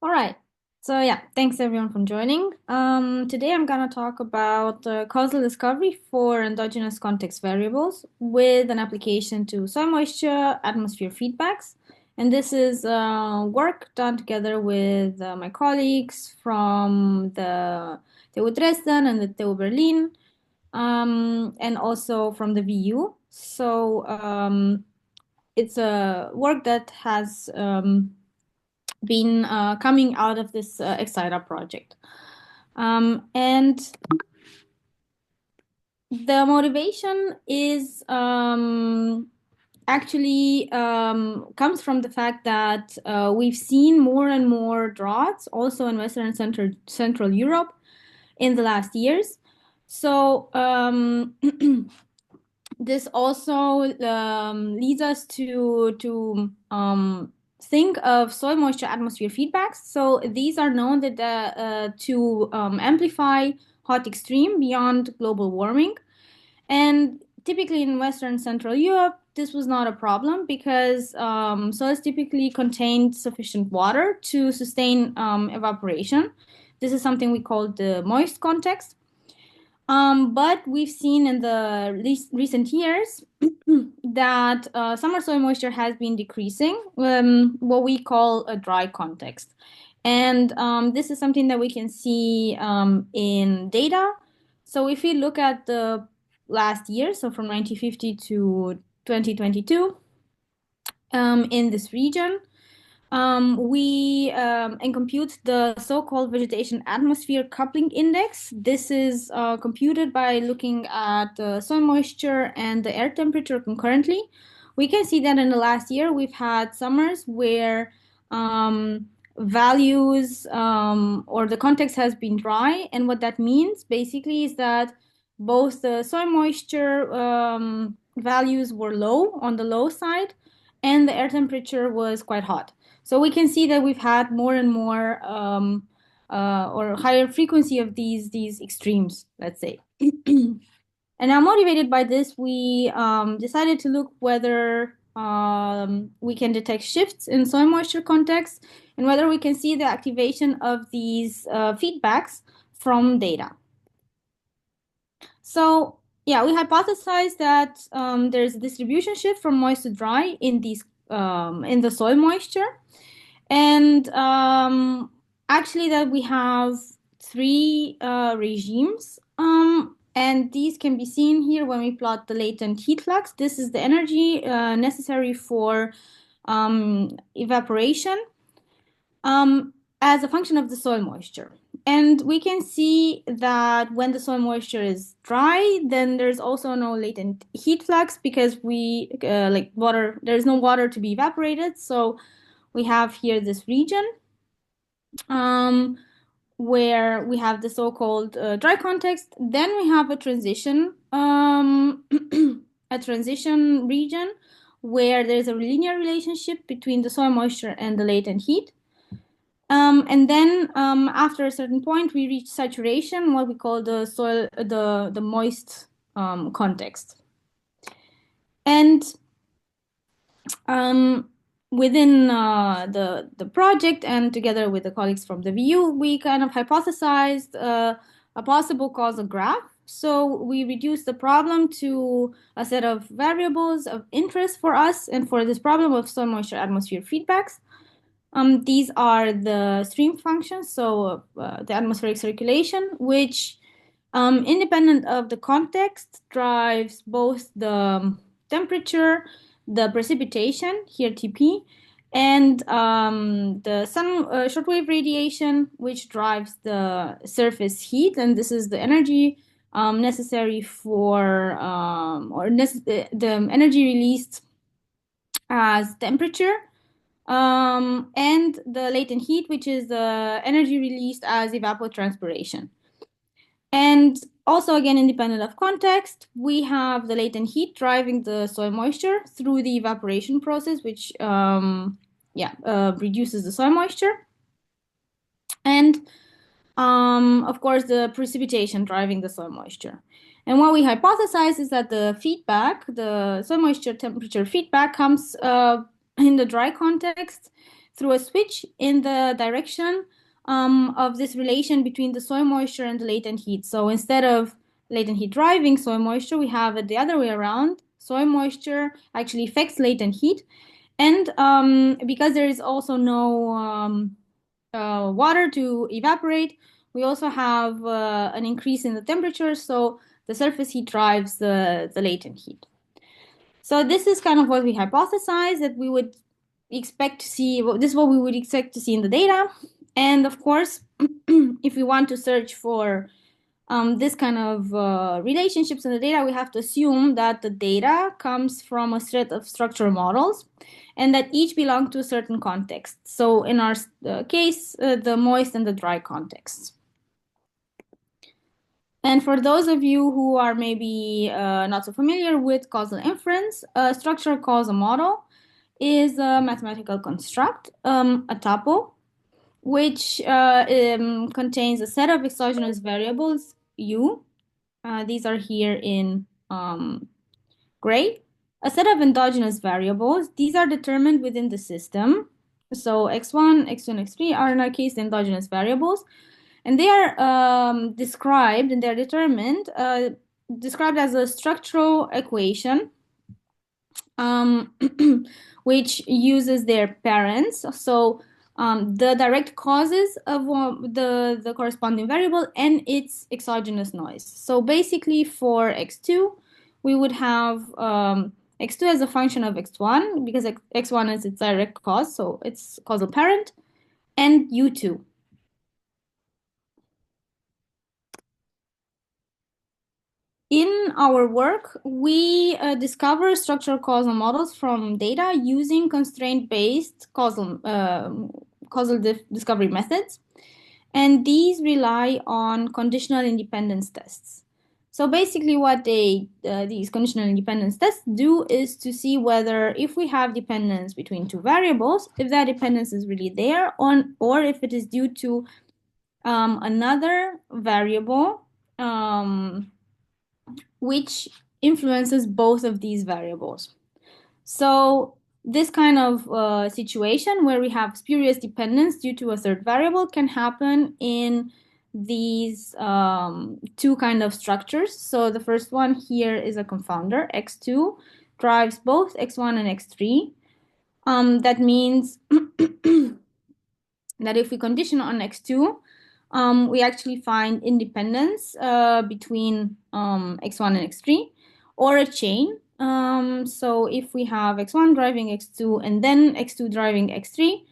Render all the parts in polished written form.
All right. So yeah, thanks everyone for joining. Today I'm gonna talk about causal discovery for endogenous context variables with an application to soil moisture atmosphere feedbacks. And this is work done together with my colleagues from the TU Dresden and the TU Berlin, and also from the VU. So it's a work that has been coming out of this XAIDA project. And the motivation is actually comes from the fact that we've seen more and more droughts also in Western and Central Europe in the last years. So this also leads us to think of soil moisture atmosphere feedbacks. So these are known that to amplify hot extreme beyond global warming. And typically in Western Central Europe, this was not a problem because soils typically contained sufficient water to sustain evaporation. This is something we call the moist context. But we've seen in the recent years that summer soil moisture has been decreasing, what we call a dry context. And this is something that we can see in data. So if we look at the last year, so from 1950 to 2022, in this region, we and compute the so-called vegetation atmosphere coupling index. This is computed by looking at the soil moisture and the air temperature concurrently. We can see that in the last year we've had summers where values or the context has been dry, and what that means basically is that both the soil moisture values were low on the low side, and the air temperature was quite hot. So we can see that we've had more and more or higher frequency of these extremes, let's say. And now, motivated by this, we decided to look whether we can detect shifts in soil moisture context and whether we can see the activation of these feedbacks from data. So yeah, we hypothesized that there's a distribution shift from moist to dry in these in the soil moisture. And actually, that we have three regimes, and these can be seen here when we plot the latent heat flux. This is the energy necessary for evaporation as a function of the soil moisture. And we can see that when the soil moisture is dry, then there's also no latent heat flux because we like water, there's no water to be evaporated. So we have here this region um, where we have the so-called dry context. Then we have a transition, a transition region where there's a linear relationship between the soil moisture and the latent heat. And then after a certain point, we reach saturation, what we call the soil, the moist context. And within the project and together with the colleagues from the VU, we kind of hypothesized a possible causal graph. So we reduced the problem to a set of variables of interest for us and for this problem of soil moisture atmosphere feedbacks. These are the stream functions, so the atmospheric circulation, which independent of the context drives both the temperature, the precipitation, here Tp, and the sun shortwave radiation, which drives the surface heat, and this is the energy necessary for the energy released as temperature, and the latent heat, which is the energy released as evapotranspiration. And also, again, independent of context, we have the latent heat driving the soil moisture through the evaporation process, which reduces the soil moisture. And of course, the precipitation driving the soil moisture. And what we hypothesize is that the feedback, the soil moisture temperature feedback, comes in the dry context through a switch in the direction of this relation between the soil moisture and the latent heat. So instead of latent heat driving soil moisture, we have it the other way around. Soil moisture actually affects latent heat. And because there is also no water to evaporate, we also have an increase in the temperature. So the surface heat drives the latent heat. So this is kind of what we hypothesized that we would expect to see. This is what we would expect to see in the data. And of course, if we want to search for this kind of relationships in the data, we have to assume that the data comes from a set of structural models and that each belong to a certain context. So in our case, the moist and the dry contexts. And for those of you who are maybe not so familiar with causal inference, a structural causal model is a mathematical construct, a tuple, which contains a set of exogenous variables, u. These are here in gray. A set of endogenous variables. These are determined within the system. So x1, x2, and x3 are in our case the endogenous variables. And they are described and they're determined, described as a structural equation, which uses their parents. So the direct causes of the corresponding variable and its exogenous noise. So basically for x2, we would have x2 as a function of x1 because x1 is its direct cause, so it's causal parent, and u2. In our work, we discover structural causal models from data using constraint-based causal discovery methods, and these rely on conditional independence tests. So basically what these conditional independence tests do is to see whether if we have dependence between two variables, if that dependence is really there or if it is due to another variable which influences both of these variables. So this kind of situation where we have spurious dependence due to a third variable can happen in these two kind of structures. So the first one here is a confounder. X2 drives both x1 and x3. That means that if we condition on x2, we actually find independence between x1 and x3 or a chain. So if we have x1 driving x2 and then x2 driving x3,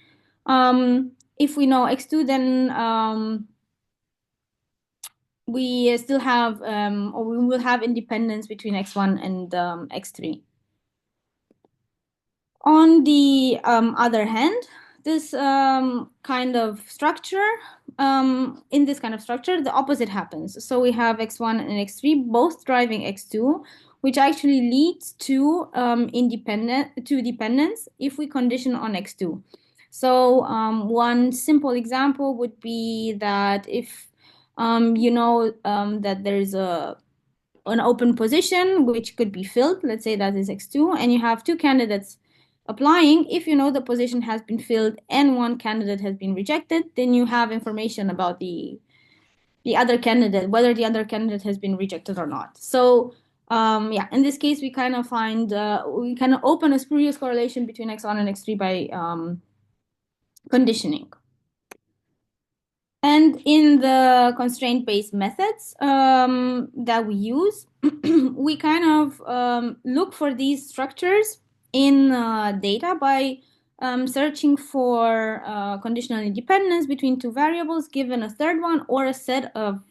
if we know x2, then we still have, or we will have independence between x1 and x3. On the other hand, this kind of structure, in this kind of structure, the opposite happens. So we have x1 and x3 both driving x2, which actually leads to dependence if we condition on x2. So one simple example would be that if you know that there is an open position which could be filled, let's say that is x2, and you have two candidates applying. If you know the position has been filled and one candidate has been rejected, then you have information about the other candidate, whether the other candidate has been rejected or not. So yeah, in this case, we kind of find, we kind of open a spurious correlation between x1 and x3 by conditioning. And in the constraint-based methods that we use, we kind of look for these structures in data by searching for conditional independence between two variables given a third one or a set of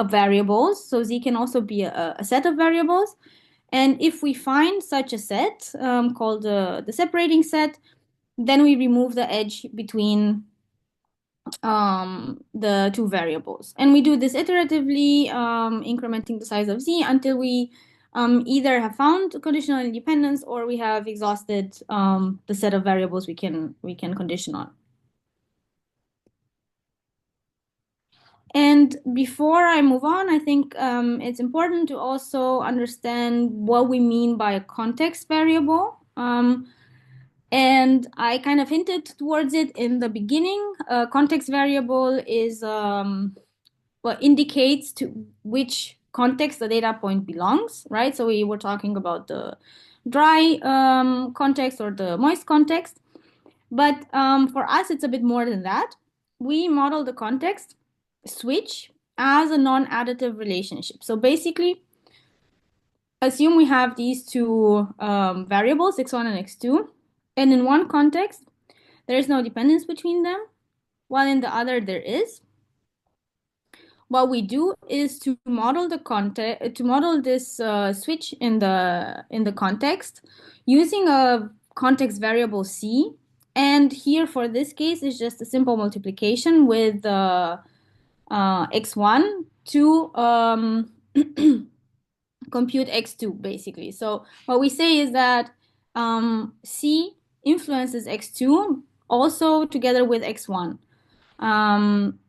variables. So Z can also be a set of variables. And if we find such a set called the separating set, then we remove the edge between the two variables. And we do this iteratively, incrementing the size of Z until we either have found conditional independence or we have exhausted the set of variables we can condition on. And before I move on, I think it's important to also understand what we mean by a context variable. And I kind of hinted towards it in the beginning. Context variable is what indicates to which context the data point belongs, right? So we were talking about the dry context or the moist context. But for us, it's a bit more than that. We model the context switch as a non-additive relationship. So basically, assume we have these two variables, x1 and x2, and in one context, there is no dependence between them, while in the other there is. What we do is to model the context, to model this switch in the context using a context variable c. And here for this case, it's just a simple multiplication with x1 to compute x2, basically. So what we say is that c influences x2 also together with x1.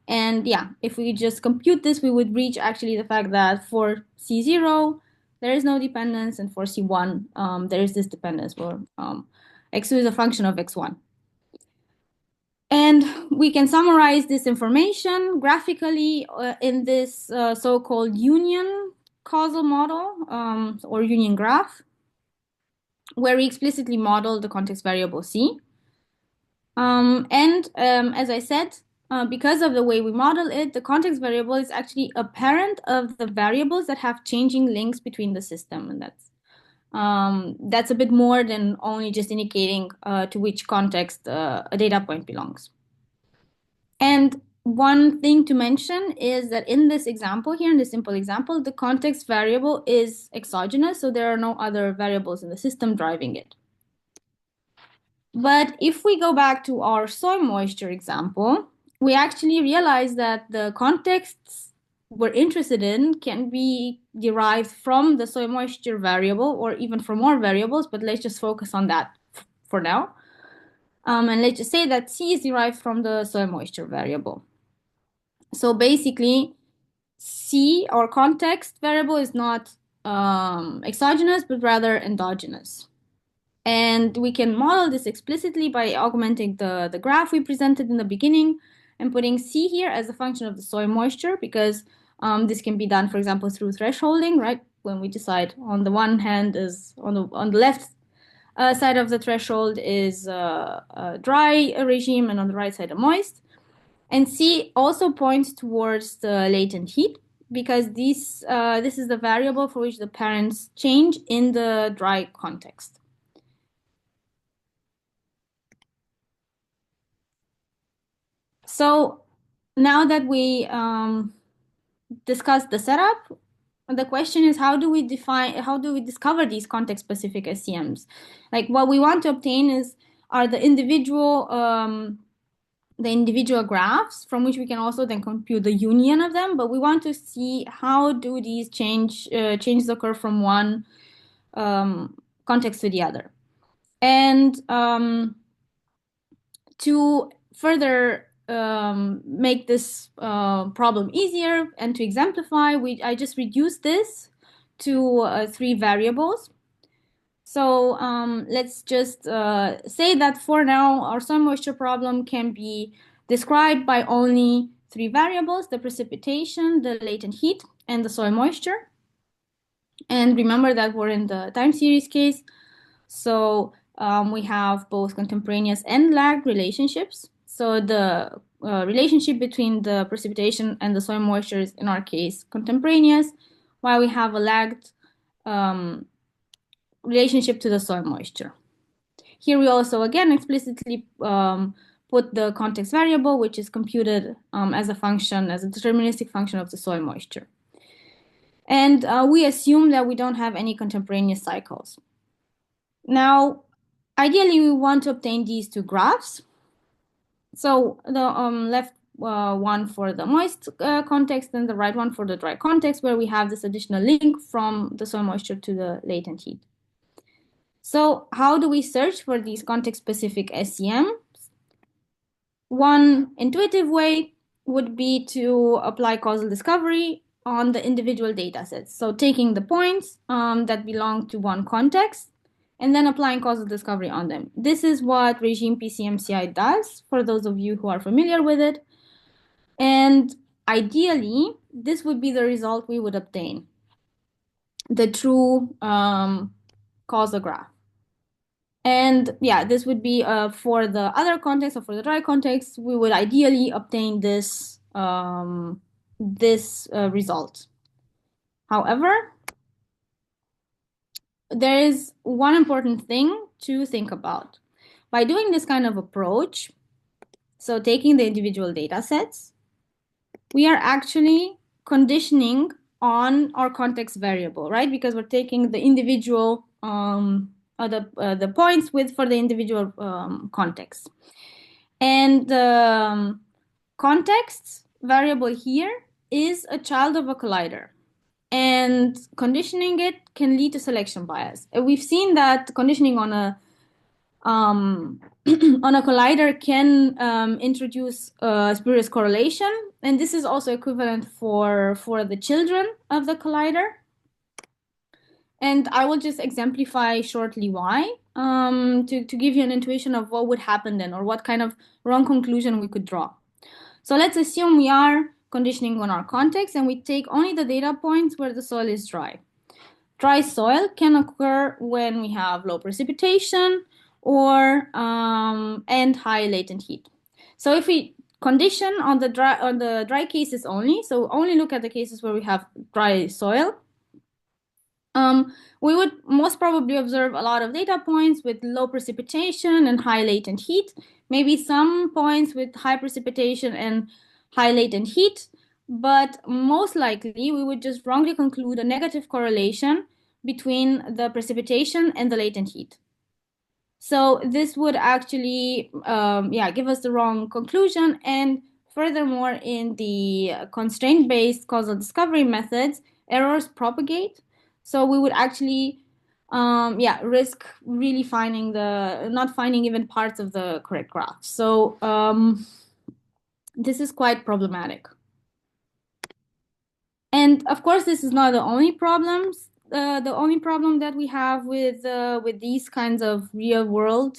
And yeah, if we just compute this, we would reach actually the fact that for C0, there is no dependence, and for C1, there is this dependence where x2 is a function of x1. And we can summarize this information graphically in this so-called union causal model or union graph, where we explicitly model the context variable C. As I said, because of the way we model it, the context variable is actually a parent of the variables that have changing links between the system, and that's a bit more than only just indicating to which context a data point belongs. And one thing to mention is that in this example here, in this simple example, the context variable is exogenous, so there are no other variables in the system driving it. But if we go back to our soil moisture example, we actually realize that the contexts we're interested in can be derived from the soil moisture variable or even from more variables, but let's just focus on that for now. And let's just say that C is derived from the soil moisture variable. So basically, C, our context variable, is not exogenous, but rather endogenous. And we can model this explicitly by augmenting the graph we presented in the beginning and putting C here as a function of the soil moisture, because this can be done, for example, through thresholding, right? When we decide on the one hand is on the left side of the threshold is a dry regime, and on the right side a moist. And C also points towards the latent heat, because this is the variable for which the parents change in the dry context. So now that we discussed the setup, the question is how do we discover these context-specific SCMs? Like what we want to obtain are the individual graphs from which we can also then compute the union of them, but we want to see how do these changes occur from one context to the other. And to further make this problem easier and to exemplify, I just reduced this to 3 variables. So let's just say that for now, our soil moisture problem can be described by only 3 variables: the precipitation, the latent heat, and the soil moisture. And remember that we're in the time series case. So we have both contemporaneous and lagged relationships. So the relationship between the precipitation and the soil moisture is, in our case, contemporaneous, while we have a lagged relationship to the soil moisture. Here we also, again, explicitly put the context variable, which is computed as a deterministic function of the soil moisture. And we assume that we don't have any contemporaneous cycles. Now, ideally, we want to obtain these 2 graphs. So the left one for the moist context and the right one for the dry context, where we have this additional link from the soil moisture to the latent heat. So how do we search for these context-specific SCMs? One intuitive way would be to apply causal discovery on the individual data sets. So taking the points that belong to one context and then applying causal discovery on them. This is what regime PCMCI does, for those of you who are familiar with it. And ideally, this would be the result we would obtain, the true causal graph. And yeah, this would be for the other context, or for the dry context, we would ideally obtain this result. However, there is one important thing to think about. By doing this kind of approach, so taking the individual data sets, we are actually conditioning on our context variable, right? Because we're taking the individual the points for the individual context. And the context variable here is a child of a collider. And conditioning it can lead to selection bias. We've seen that conditioning on a on a collider can introduce spurious correlation, and this is also equivalent for the children of the collider. And I will just exemplify shortly why, to give you an intuition of what would happen then, or what kind of wrong conclusion we could draw. So let's assume we are conditioning on our context, and we take only the data points where the soil is dry. Dry soil can occur when we have low precipitation or and high latent heat. So if we condition on the dry cases only, so only look at the cases where we have dry soil, we would most probably observe a lot of data points with low precipitation and high latent heat, maybe some points with high precipitation and high latent heat, but most likely we would just wrongly conclude a negative correlation between the precipitation and the latent heat. So this would actually give us the wrong conclusion. And furthermore, in the constraint-based causal discovery methods, errors propagate. So we would actually risk really not finding even parts of the correct graph. So this is quite problematic. And of course, this is not the only problem that we have with these kinds of real world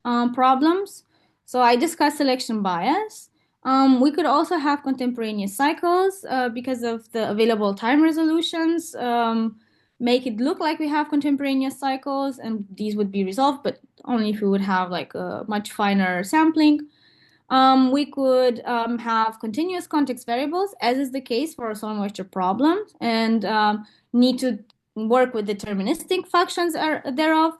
problems. So I discussed selection bias. We could also have contemporaneous cycles because of the available time resolutions. Make it look like we have contemporaneous cycles, and these would be resolved, but only if we would have like a much finer sampling. We could have continuous context variables, as is the case for soil moisture problems, and need to work with deterministic functions thereof,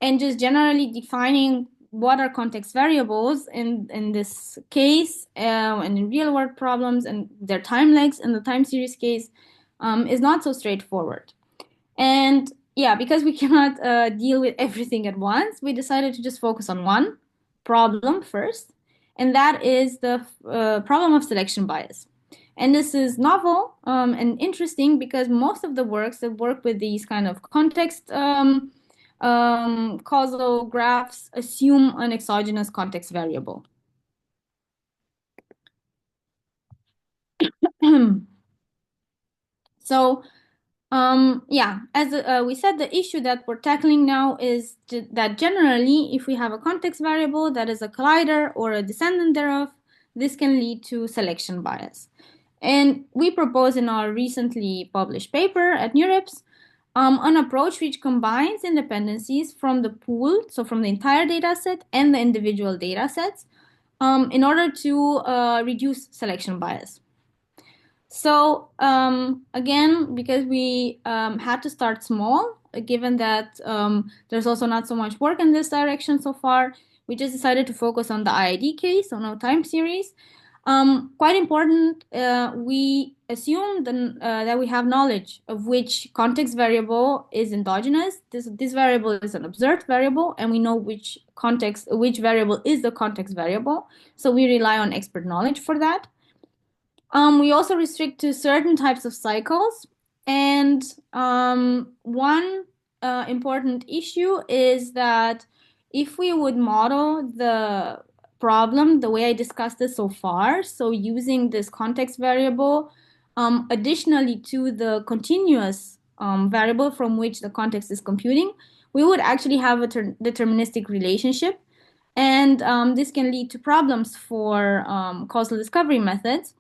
and just generally defining what are context variables in this case and in real world problems and their time legs in the time series case is not so straightforward. And yeah, because we cannot deal with everything at once, we decided to just focus on one problem first, and that is the problem of selection bias. And this is novel and interesting because most of the works that work with these kind of context causal graphs assume an exogenous context variable. So as we said, the issue that we're tackling now is that generally, if we have a context variable that is a collider or a descendant thereof, this can lead to selection bias. And we propose in our recently published paper at NeurIPS an approach which combines independencies from the pool, so from the entire data set and the individual data sets, in order to reduce selection bias. So again, because we had to start small, given that there's also not so much work in this direction so far, we just decided to focus on the IID case, so no time series. Quite important, we assume that we have knowledge of which context variable is endogenous. This variable is an observed variable, and we know which variable is the context variable. So we rely on expert knowledge for that. We also restrict to certain types of cycles. And one important issue is that if we would model the problem the way I discussed it so far, so using this context variable, additionally to the continuous variable from which the context is computing, we would actually have a deterministic relationship. And this can lead to problems for causal discovery methods.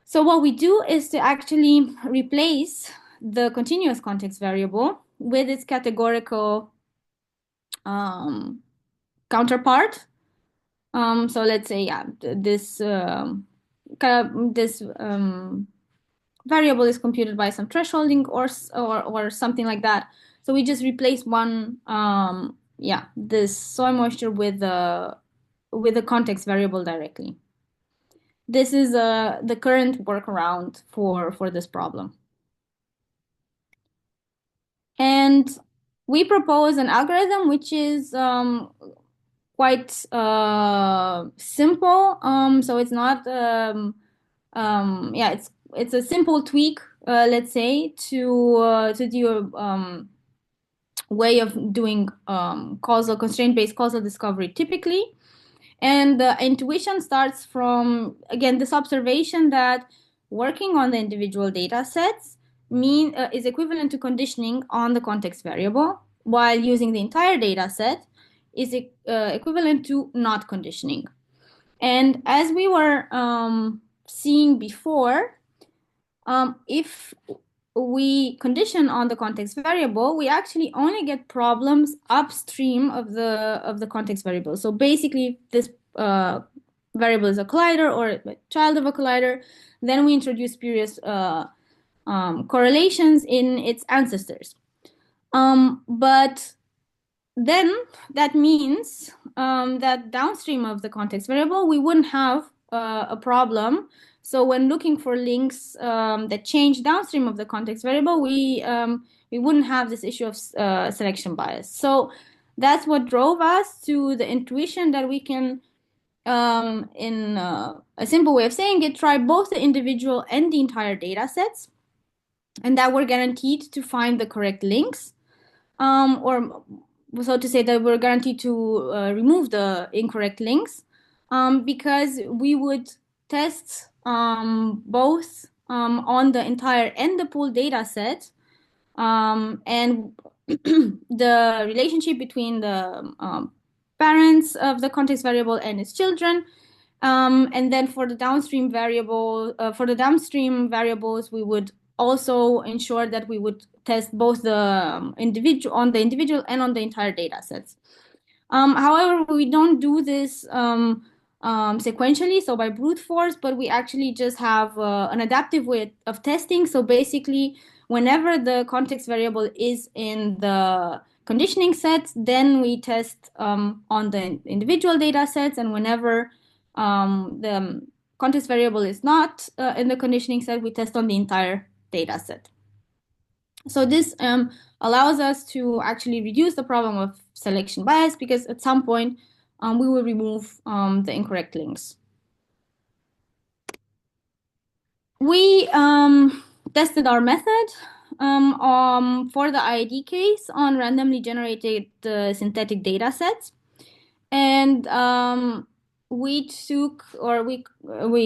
So what we do is to actually replace the continuous context variable with its categorical counterpart. So let's say, yeah, this variable is computed by some thresholding or something like that. So we just replace one, this soil moisture with the context variable directly. This is the current workaround for this problem. And we propose an algorithm which is quite simple. So it's not, it's a simple tweak, let's say, to do a way of doing constraint-based causal discovery typically. And the intuition starts from, again, this observation that working on the individual data sets is equivalent to conditioning on the context variable, while using the entire data set is equivalent to not conditioning. And as we were seeing before, if we condition on the context variable, we actually only get problems upstream of the context variable. So basically, this variable is a collider or a child of a collider. Then we introduce spurious correlations in its ancestors. But then that means that downstream of the context variable, we wouldn't have a problem. So when looking for links that change downstream of the context variable, we wouldn't have this issue of selection bias. So that's what drove us to the intuition that we can, in a simple way of saying it, try both the individual and the entire data sets, and that we're guaranteed to find the correct links, or so to say that we're guaranteed to remove the incorrect links, because we would test both on the entire and the pool data set, and the relationship between the parents of the context variable and its children. And then for the downstream variables, we would also ensure that we would test both the individual and on the entire data sets. However, we don't do this sequentially, so by brute force, but we actually just have an adaptive way of testing. So basically, whenever the context variable is in the conditioning set, then we test on the individual data sets, and whenever the context variable is not in the conditioning set, we test on the entire data set. So this allows us to actually reduce the problem of selection bias, because at some point we will remove the incorrect links. We tested our method for the IID case on randomly generated synthetic data sets. And we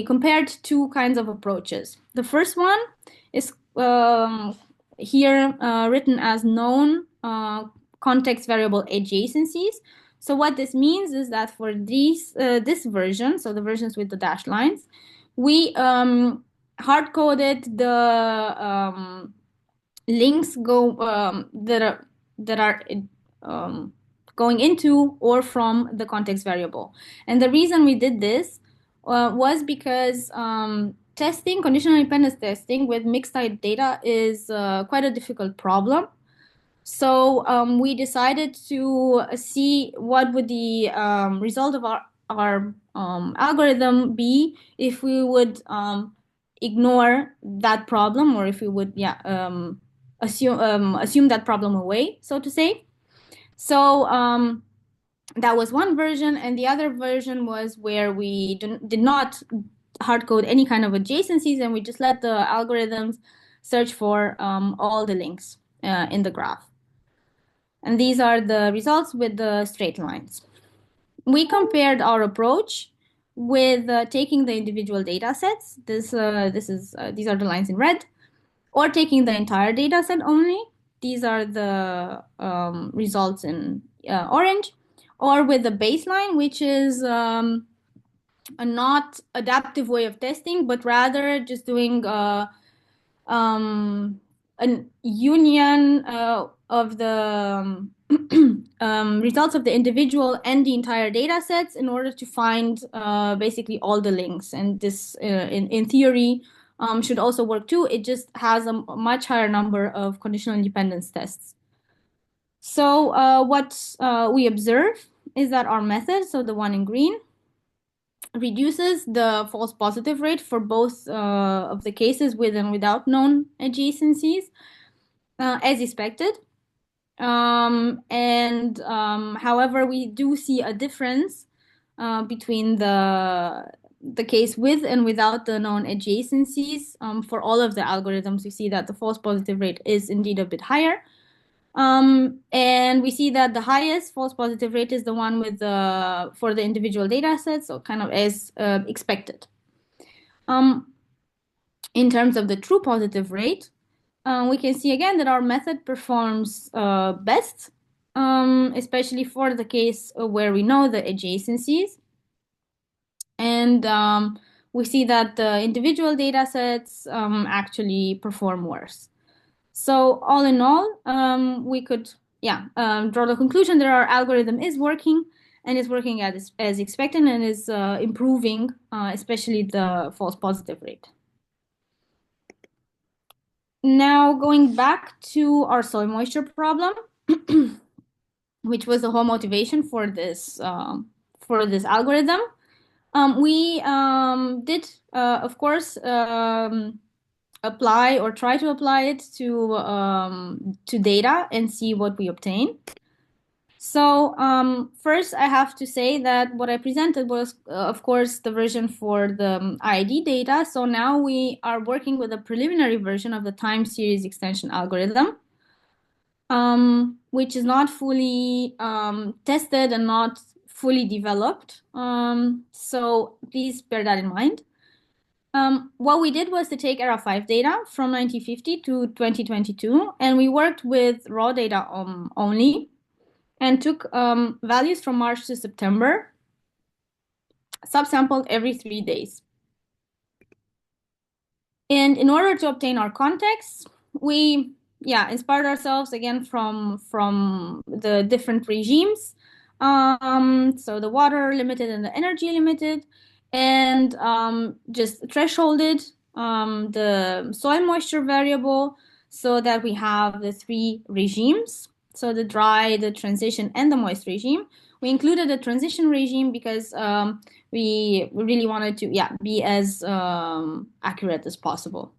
compared two kinds of approaches. The first one is here written as known context variable adjacencies. So what this means is that for this version, so the versions with the dashed lines, we hard-coded the links that are going into or from the context variable. And the reason we did this was because conditional independence testing with mixed type data is quite a difficult problem. So we decided to see what would the result of our algorithm be if we would ignore that problem, or if we would assume that problem away, so to say. So that was one version, and the other version was where we did not hard code any kind of adjacencies, and we just let the algorithms search for all the links in the graph. And these are the results with the straight lines. We compared our approach with taking the individual data sets. These are the lines in red, or taking the entire data set only. these are the results in orange, or with the baseline, which is a not adaptive way of testing, but rather just doing a union of the results of the individual and the entire data sets in order to find basically all the links. And this, in theory, should also work too. It just has a much higher number of conditional independence tests. So what we observe is that our method, so the one in green, reduces the false positive rate for both of the cases with and without known adjacencies, as expected. However, we do see a difference between the case with and without the known adjacencies. For all of the algorithms, we see that the false positive rate is indeed a bit higher. And we see that the highest false positive rate is the one with for the individual data sets, so kind of as expected. In terms of the true positive rate, we can see again that our method performs best, especially for the case where we know the adjacencies. And we see that the individual data sets actually perform worse. So all in all, we could draw the conclusion that our algorithm is working and is working as expected and is improving, especially the false positive rate. Now going back to our soil moisture problem, which was the whole motivation for this algorithm. We did, of course, apply or try to apply it to data and see what we obtain. So first, I have to say that what I presented was, of course, the version for the ID data. So now we are working with a preliminary version of the time series extension algorithm, which is not fully tested and not fully developed. So please bear that in mind. What we did was to take era 5 data from 1950 to 2022, and we worked with raw data only and took values from March to September, subsampled every 3 days. And in order to obtain our context, we inspired ourselves again from the different regimes. So the water limited and the energy limited, and just thresholded the soil moisture variable so that we have the 3 regimes. So the dry, the transition, and the moist regime. We included the transition regime because we really wanted to be as accurate as possible.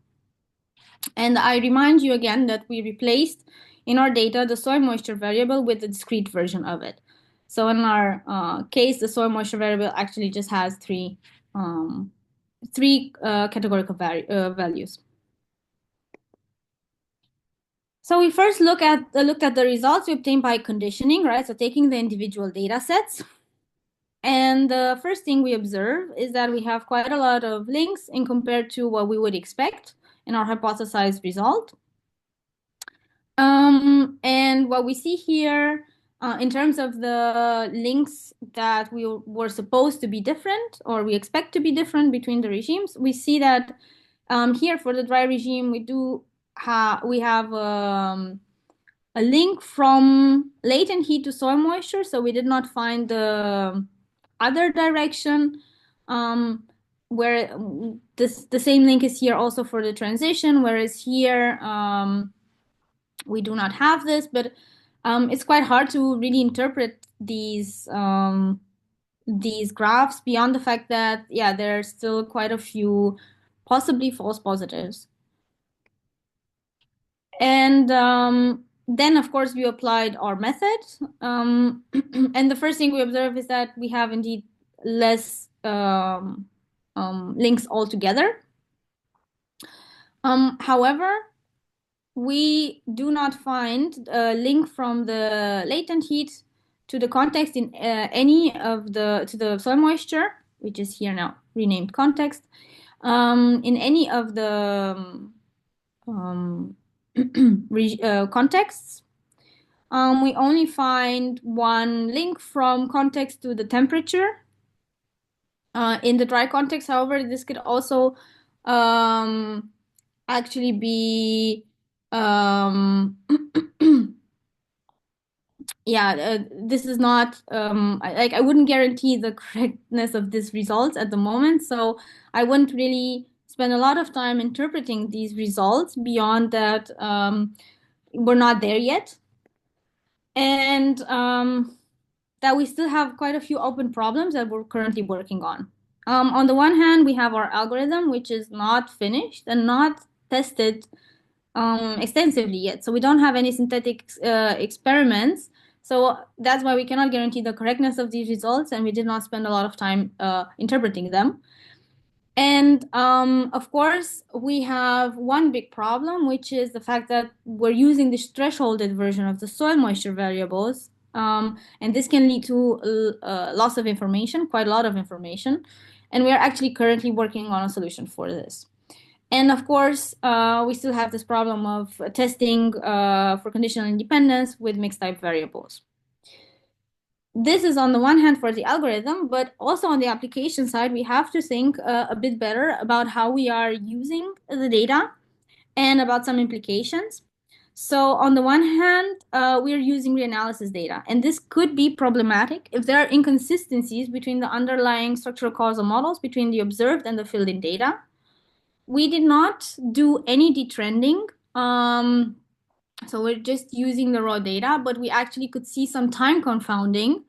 And I remind you again that we replaced in our data the soil moisture variable with the discrete version of it. So in our case, the soil moisture variable actually just has three categorical values. So we first looked at the results we obtained by conditioning, right? So taking the individual data sets. And the first thing we observe is that we have quite a lot of links in compared to what we would expect in our hypothesized result. And what we see here in terms of the links that we were supposed to be different or we expect to be different between the regimes, we see that here for the dry regime, we have a link from latent heat to soil moisture. So we did not find the other direction, where the same link is here also for the transition, whereas here we do not have this, but it's quite hard to really interpret these graphs beyond the fact that there are still quite a few possibly false positives. And then, of course, we applied our method. And the first thing we observe is that we have indeed less links altogether. However, we do not find a link from the latent heat to the context in to the soil moisture, which is here now renamed context, in any of the contexts. We only find one link from context to the temperature. In the dry context, however, this could also um, actually be um, yeah, this is not I wouldn't guarantee the correctness of these results at the moment, so I wouldn't really spend a lot of time interpreting these results beyond that. We're not there yet, and that we still have quite a few open problems that we're currently working on. On the one hand, we have our algorithm, which is not finished and not tested extensively yet. So we don't have any synthetic experiments. So that's why we cannot guarantee the correctness of these results, and we did not spend a lot of time interpreting them. And of course, we have one big problem, which is the fact that we're using this thresholded version of the soil moisture variables. And this can lead to loss of information, quite a lot of information. And we are actually currently working on a solution for this. And of course, we still have this problem of testing for conditional independence with mixed type variables. This is on the one hand for the algorithm, but also on the application side, we have to think a bit better about how we are using the data and about some implications. So on the one hand, we're using reanalysis data, and this could be problematic if there are inconsistencies between the underlying structural causal models between the observed and the filled-in data. We did not do any detrending. So we're just using the raw data, but we actually could see some time confounding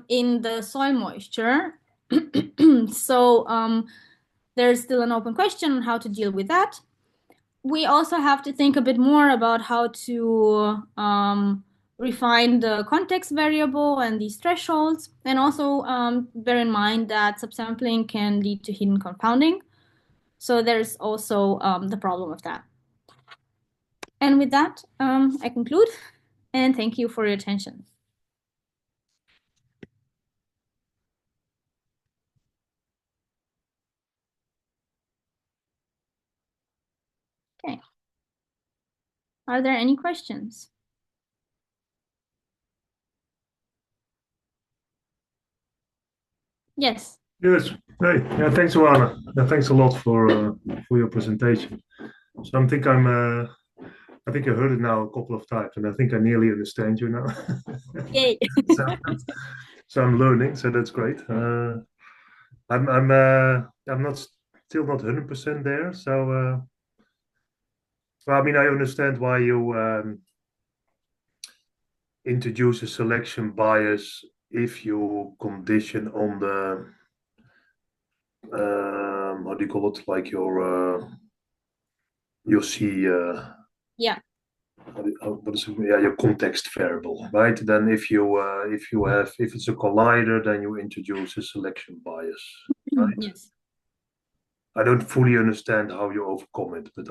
in the soil moisture. So there's still an open question on how to deal with that. We also have to think a bit more about how to refine the context variable and these thresholds, and also bear in mind that subsampling can lead to hidden confounding. So there's also the problem of that. And with that, I conclude, and thank you for your attention. Okay. Are there any questions? Yes. Yes. Hey. Yeah. Thanks, Oana. Yeah, thanks a lot for your presentation. So I think I heard it now a couple of times, and I think I nearly understand you now. Yay. so, so I'm learning, so that's great. I'm not still not 100% there. So, well, I mean, I understand why you introduce a selection bias if you condition on the how do you call it, like you'll see Yeah. what is it? Yeah, your context variable, right? Then if it's a collider, then you introduce a selection bias, right? Yes. I don't fully understand how you overcome it, but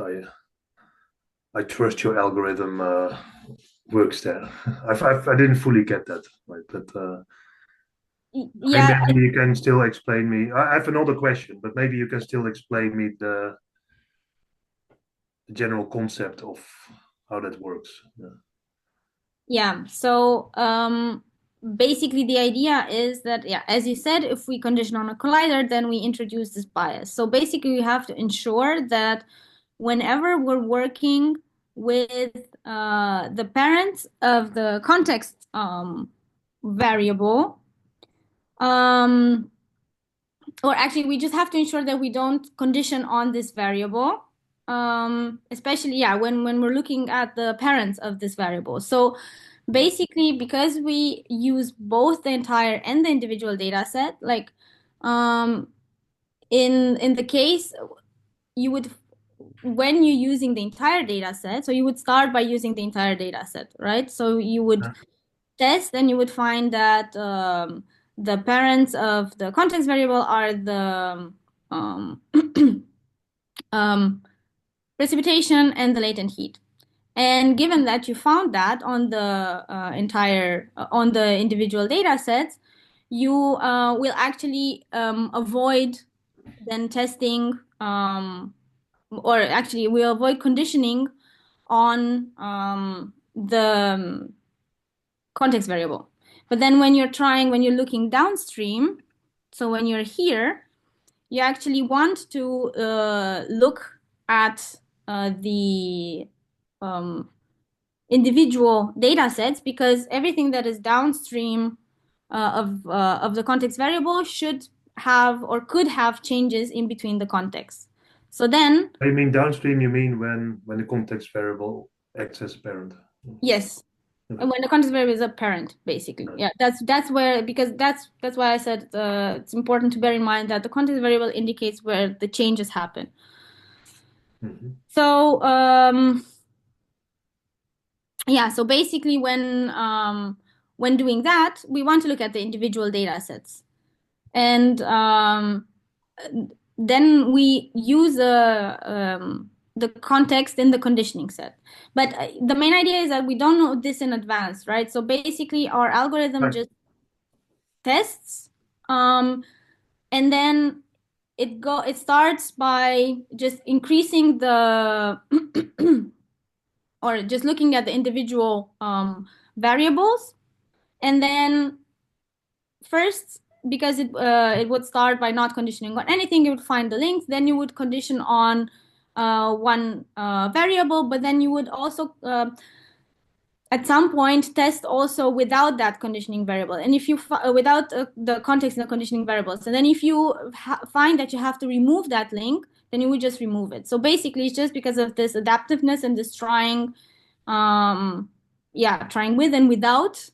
I trust your algorithm works there. I didn't fully get that, right? But Yeah. maybe you can still explain me. I have another question, but maybe you can still explain me the general concept of how that works. Yeah. Yeah. So basically the idea is that, yeah, as you said, if we condition on a collider, then we introduce this bias. So basically we have to ensure that whenever we're working with the parents of the context variable, um, or actually we just have to ensure that we don't condition on this variable, especially, yeah, when we're looking at the parents of this variable. So basically, because we use both the entire and the individual data set, like um, in the case you would, when you're using the entire data set, so you would start by using the entire data set, right? So you would test, and you would find that the parents of the context variable are the um, um, precipitation and the latent heat. And given that you found that on the on the individual data sets, you will actually avoid then testing, or actually we'll avoid conditioning on the context variable. But then when you're looking downstream, so when you're here, you actually want to look at the um, individual data sets, because everything that is downstream of the context variable should have or could have changes in between the contexts. So then, You mean downstream? You mean when the context variable acts as a parent? yes, Okay. when the context variable is a parent, basically. Right. Yeah, that's where, because that's why I said it's important to bear in mind that the context variable indicates where the changes happen. Mhm. So yeah, so basically when doing that, we want to look at the individual data sets. And then we use the context in the conditioning set. But the main idea is that we don't know this in advance, right? So basically, our algorithm Right. just tests, and then it starts by just increasing the or just looking at the individual variables, and then first, because it would start by not conditioning on anything, you would find the links, then you would condition on one variable, but then you would also at some point test also without that conditioning variable, and if you without the context and the conditioning variables, and then if you find that you have to remove that link, then you would just remove it. So basically it's just because of this adaptiveness and this trying trying with and without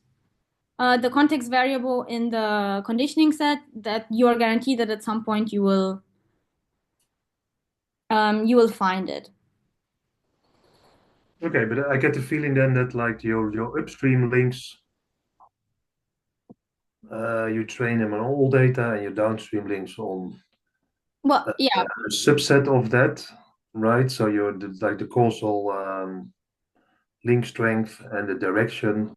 the context variable in the conditioning set, that you are guaranteed that at some point you will find it. Okay, but I get the feeling then that like your upstream links, you train them on all data, and your downstream links on Well, yeah, a subset of that, right? So like the causal link strength and the direction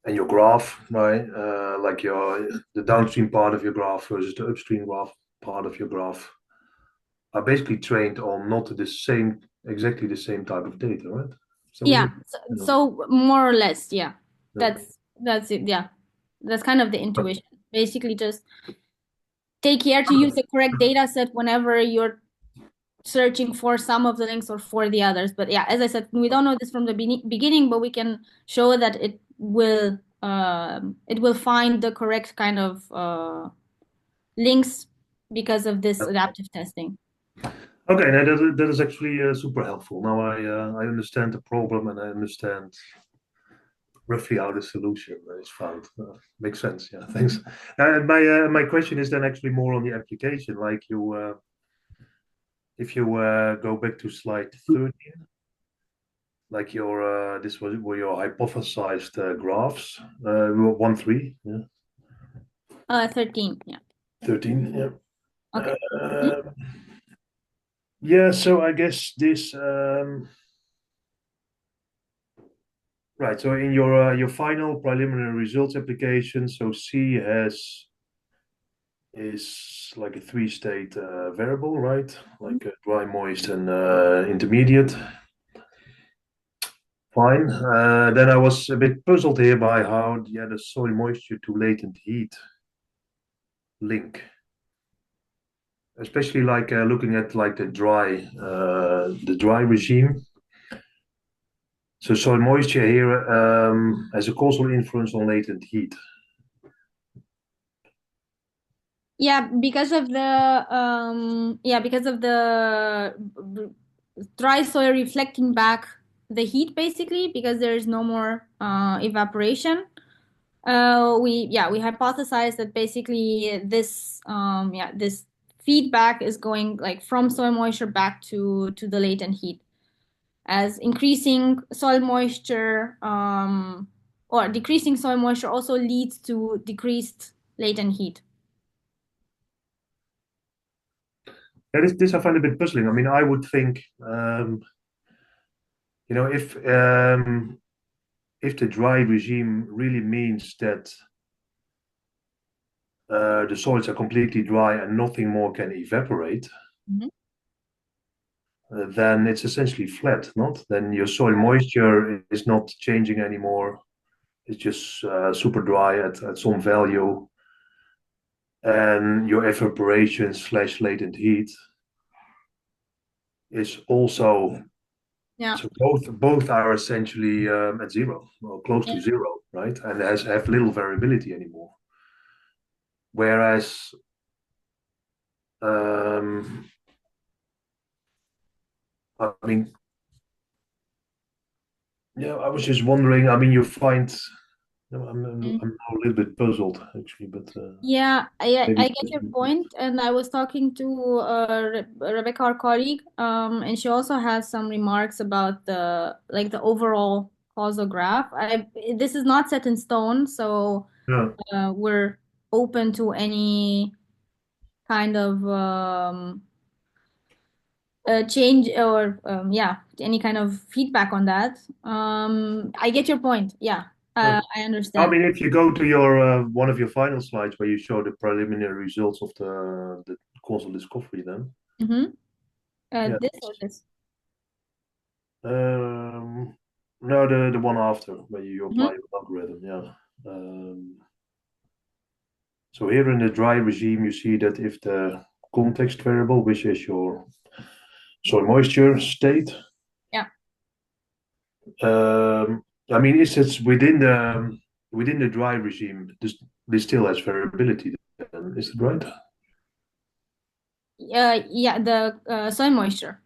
and your graph, right? Like the downstream part of your graph versus the upstream graph part of your graph are basically trained on not exactly the same type of data, right? So what yeah. you know. So more or less, yeah. Okay. That's it. Yeah, that's kind of the intuition. Basically, just take care to use the correct data set whenever you're searching for some of the links or for the others. But yeah, as I said, we don't know this from the beginning, but we can show that it will find the correct kind of links because of this adaptive testing. Okay, now that is actually super helpful. Now I understand the problem, and I understand roughly how the solution is found. Makes sense. Yeah, thanks. And my question is then actually more on the application. Like if you go back to slide 30, like this were your hypothesized graphs, 1, 3, yeah, 13, yeah. 13, yeah. Okay. Mhm. Uh, yeah, so I guess this right. So in your final preliminary results application, so C is like a three-state variable, right? Like dry, moist, and intermediate. Fine. Then I was a bit puzzled here by how the soil moisture to latent heat link, especially like looking at like the dry regime. So soil moisture here has a causal influence on latent heat. Yeah, because of the dry soil reflecting back the heat, basically, because there is no more evaporation. We hypothesized that basically this feedback is going like from soil moisture back to the latent heat, as increasing soil moisture or decreasing soil moisture also leads to decreased latent heat. Yeah, this I find a bit puzzling. I mean, I would think, if the dry regime really means that the soils are completely dry and nothing more can evaporate, Mhm. then it's essentially flat, not? Then your soil moisture is not changing anymore. It's just super dry at some value. And your evaporation slash latent heat is also, Yeah. so both are essentially at zero or close Yeah. to zero, right? And have little variability anymore. Whereas um, I mean, yeah, I was just wondering. I mean, you find Mm. I'm now a little bit puzzled actually, but Yeah, I maybe. get your point, and I was talking to Rebecca, our colleague, and she also has some remarks about the overall causal graph. This is not set in stone, so Yeah. we're open to any kind of change or yeah, any kind of feedback on that. I get your point. Yeah, Yeah. I I understand. mean, if you go to your one of your final slides where you show the preliminary results of the causal discovery, then Mm-hmm. yeah. This or this? Um, no, the one after where you Mm-hmm. apply your algorithm. Yeah. Um, so here in the dry regime, you see that if the context variable, which is your soil moisture state, Yeah. I mean, is it within the dry regime? This still has variability. Then, is it right? Yeah, the soil moisture.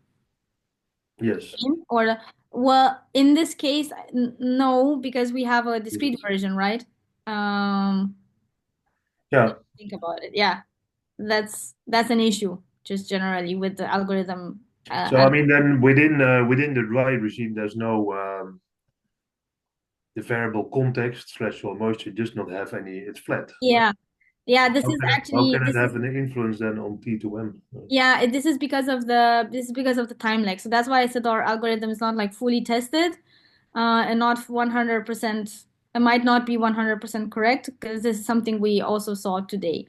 Yes. Or well, in this case, no, because we have a discrete version, right? Um, Yeah. think about it. Yeah, that's an issue just generally with the algorithm. So I mean, then within the dry regime, there's no the variable context slash soil moisture does not have any. It's flat, right? Yeah, yeah. So This is how actually can it this have is an influence then on T2M? yeah. This is because of the time lag. So that's why I said our algorithm is not like fully tested, and not 100%. It might not be 100% correct because this is something we also saw today.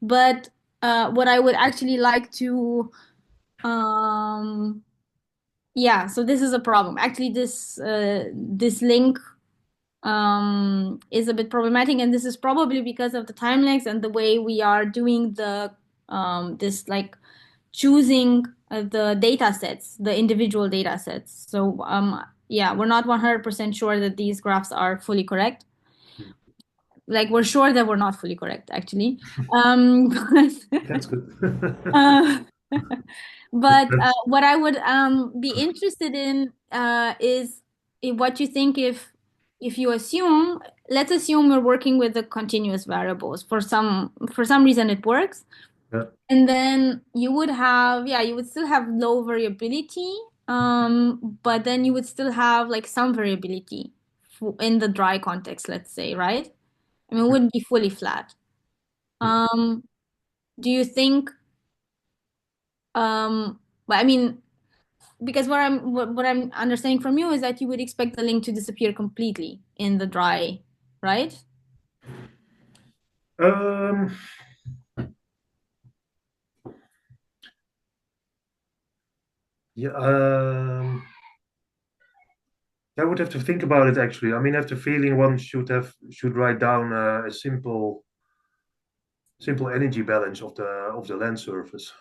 But what I would actually like to um, yeah, so this is a problem. Actually, this link is a bit problematic, and this is probably because of the time lags and the way we are doing the this like choosing the data sets, the individual data sets. So yeah, we're not 100% sure that these graphs are fully correct. Like we're sure that we're not fully correct, actually. But That's good. uh, but what I would be interested in is what you think if you assume, let's assume we're working with the continuous variables for some reason it works, Yeah. and then you would have yeah you would still have low variability, but then you would still have like some variability in the dry context, let's say, right? I mean, it wouldn't be fully flat. Um, do you think but I mean because what I'm understanding from you is that you would expect the link to disappear completely in the dry, right? Um, yeah, I would have to think about it actually. I mean, I have the feeling one should write down a simple energy balance of the land surface,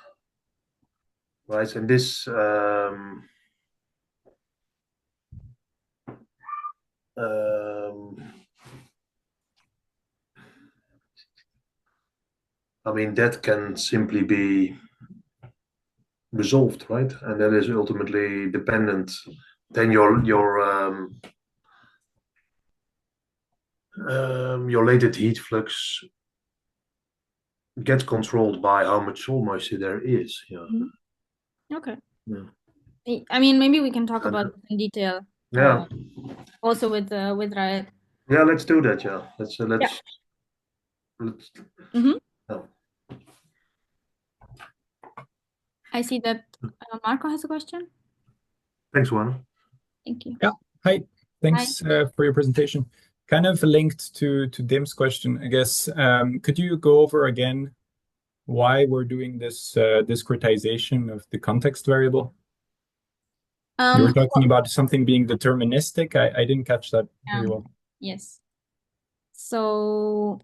right? And this um, I mean, that can simply be resolved, right? And that is ultimately dependent. Then your latent heat flux gets controlled by how much soil moisture there is. Yeah. Mhm. Okay. Yeah. I mean, maybe we can talk about And, this in detail, yeah. also with Riot. Yeah. Let's do that. Yeah. Yeah. Let's. Hmm. Yeah. I see that Marco has a question. Thanks, Juan. Thank you. Yeah. Hi. Hi. Thanks for your presentation. Kind of linked to Dim's question, I guess. Could you go over again why we're doing this discretization of the context variable? You were talking about something being deterministic. I didn't catch that very well. Yes. So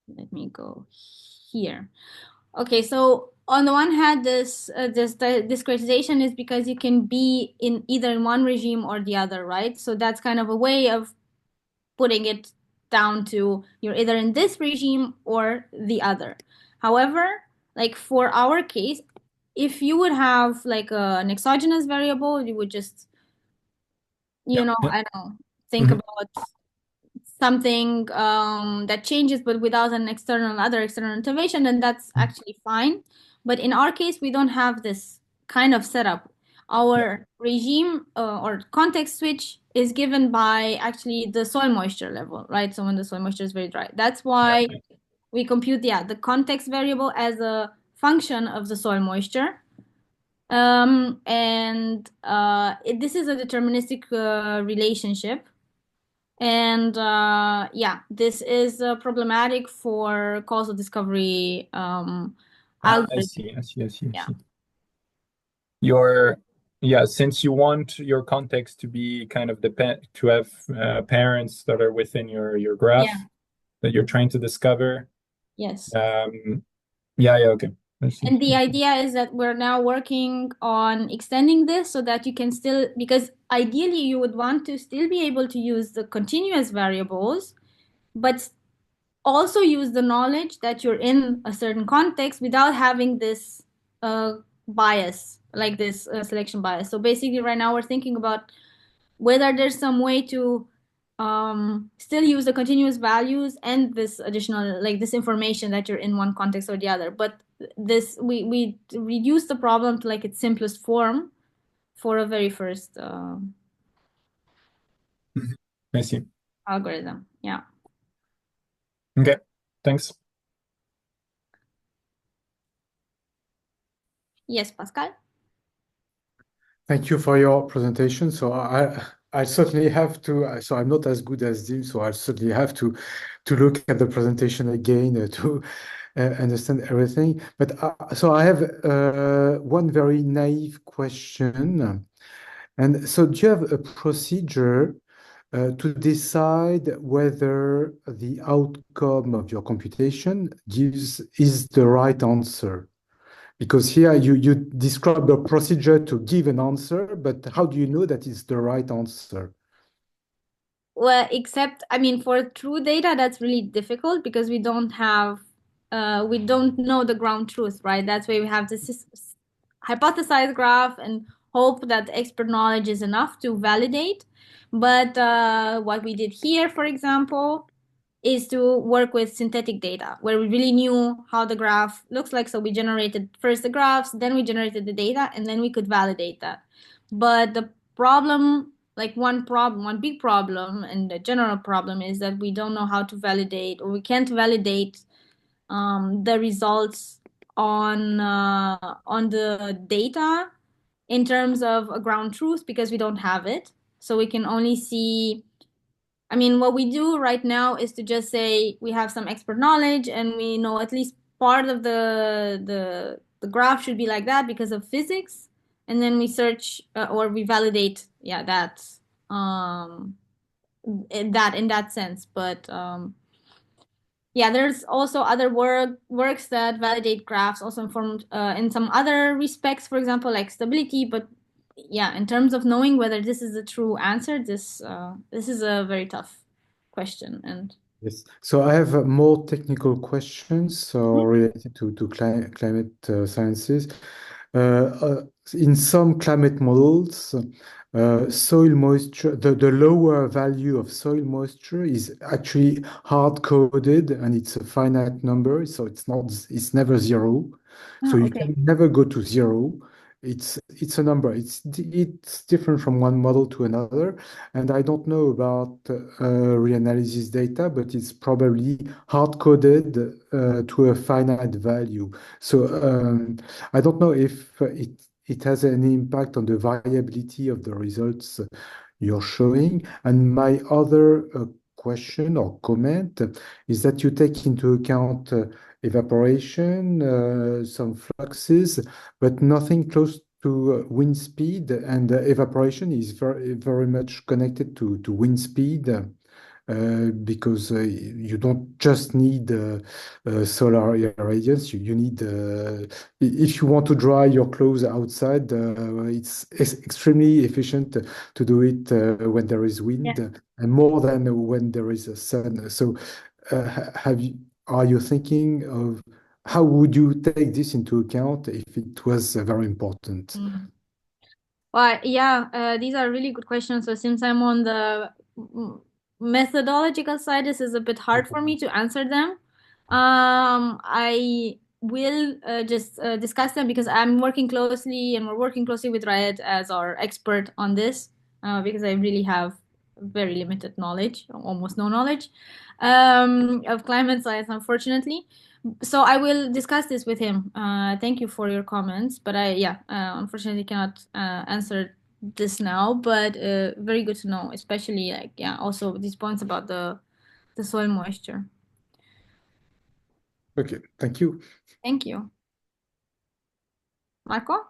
let me go here. Okay, so on the one hand, this discretization is because you can be in either in one regime or the other, right? So that's kind of a way of putting it down to you're either in this regime or the other. However, like for our case, if you would have like an exogenous variable, you would just, I don't know, think about something that changes but without an other external intervention, then that's actually fine. But in our case, we don't have this kind of setup. Our regime or context switch is given by actually the soil moisture level, right? So when the soil moisture is very dry, that's why we compute the context variable as a function of the soil moisture. This is a deterministic relationship. And this is problematic for causal discovery I algorithms. see. Since you want your context to be kind of to have parents that are within your graph that you're trying to discover. Yes. Okay. And the idea is that we're now working on extending this so that you can still, because ideally you would want to still be able to use the continuous variables, but also use the knowledge that you're in a certain context without having this bias, like this selection bias. So basically right now we're thinking about whether there's some way to still use the continuous values and this additional, like this information that you're in one context or the other. But this, we reduce the problem to like its simplest form for a very first I see. algorithm. Yeah. Okay, thanks. Yes, Pascal? Thank you for your presentation. So I certainly have to, so I'm not as good as Dim, so I certainly have to look at the presentation again to understand everything. But so I have one very naive question. And so do you have a procedure to decide whether the outcome of your computation is the right answer? Because here you describe a procedure to give an answer, but how do you know that it's the right answer? Well, except, I mean, for true data, that's really difficult because we don't know the ground truth, right? That's why we have this hypothesized graph and hope that expert knowledge is enough to validate. But what we did here, for example, is to work with synthetic data where we really knew how the graph looks like. So we generated first the graphs, then we generated the data, and then we could validate that. But the problem, like one big problem, and the general problem is that we don't know how to validate, or we can't validate the results on the data in terms of a ground truth because we don't have it. So we can only see, I mean, what we do right now is to just say we have some expert knowledge and we know at least part of the graph should be like that because of physics, and then we search or we validate, in that sense. But there's also other works that validate graphs, also informed in some other respects, for example, like stability. But in terms of knowing whether this is a true answer, this is a very tough question. And yes, so I have more technical questions related to climate sciences. In some climate models, soil moisture, the lower value of soil moisture is actually hard coded and it's a finite number, so it's never zero. So you can never go to zero. It's a number. It's different from one model to another, and I don't know about reanalysis data, but it's probably hard coded to a finite value. So I don't know if it has any impact on the variability of the results you're showing. And my other question or comment is that you take into account evaporation, some fluxes, but nothing close to wind speed, and evaporation is very much connected to wind speed. Because you don't just need solar irradiance. You need, if you want to dry your clothes outside, it's extremely efficient to do it when there is wind, and more than when there is a sun. So, are you thinking of how would you take this into account if it was very important? Well, yeah, these are really good questions. So since I'm on the methodological side, this is a bit hard for me to answer them. I will just discuss them because I'm working closely and we're working closely with Riot as our expert on this because I really have very limited knowledge, almost no knowledge of climate science, unfortunately. So I will discuss this with him. Thank you for your comments, but unfortunately cannot answer this now. But very good to know, especially also these points about the soil moisture. Okay, thank you. Thank you, Marco.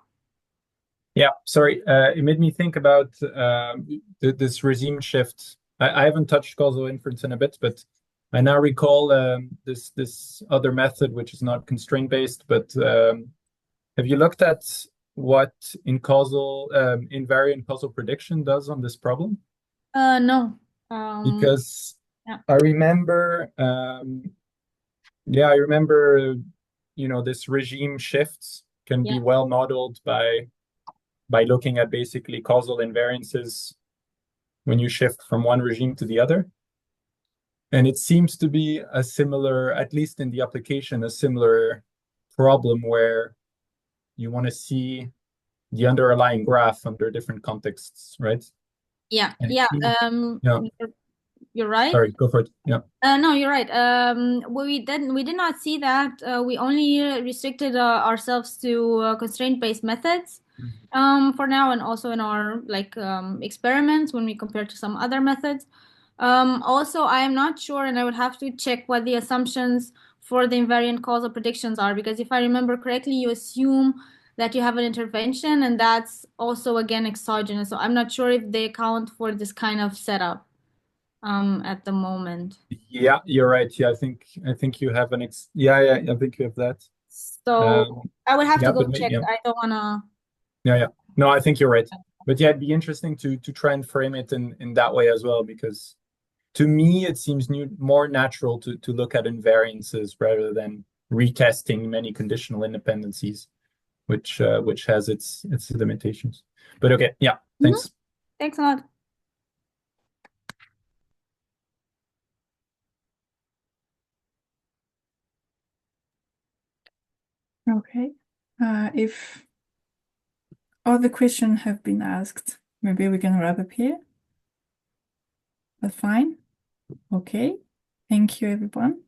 Yeah, sorry. It made me think about this regime shift. I haven't touched causal inference in a bit, but I now recall this other method, which is not constraint-based. But have you looked at what invariant causal prediction does on this problem? No. Because I remember, this regime shifts can be well modeled by looking at basically causal invariances when you shift from one regime to the other. And it seems to be a similar, at least in the application, a similar problem where you want to see the underlying graph under different contexts, right? Yeah, you're right. Sorry, go for it. Yeah. No, you're right. We did not see that. We only restricted ourselves to constraint-based methods for now, and also in our experiments when we compare to some other methods. Also, I am not sure, and I would have to check what the assumptions for the invariant causal predictions are, because if I remember correctly, you assume that you have an intervention, and that's also again exogenous. So I'm not sure if they account for this kind of setup at the moment. Yeah, you're right. Yeah, I think you have I think you have that. So I would have to go check. Yeah. I don't wanna. Yeah. No, I think you're right. But yeah, it'd be interesting to try and frame it in that way as well, because to me it seems more natural to look at invariances rather than retesting many conditional independencies, which has its limitations. But okay, yeah, thanks. Thanks a lot. Okay. If all the questions have been asked, maybe we can wrap up here. But fine. Okay. Thank you, everyone.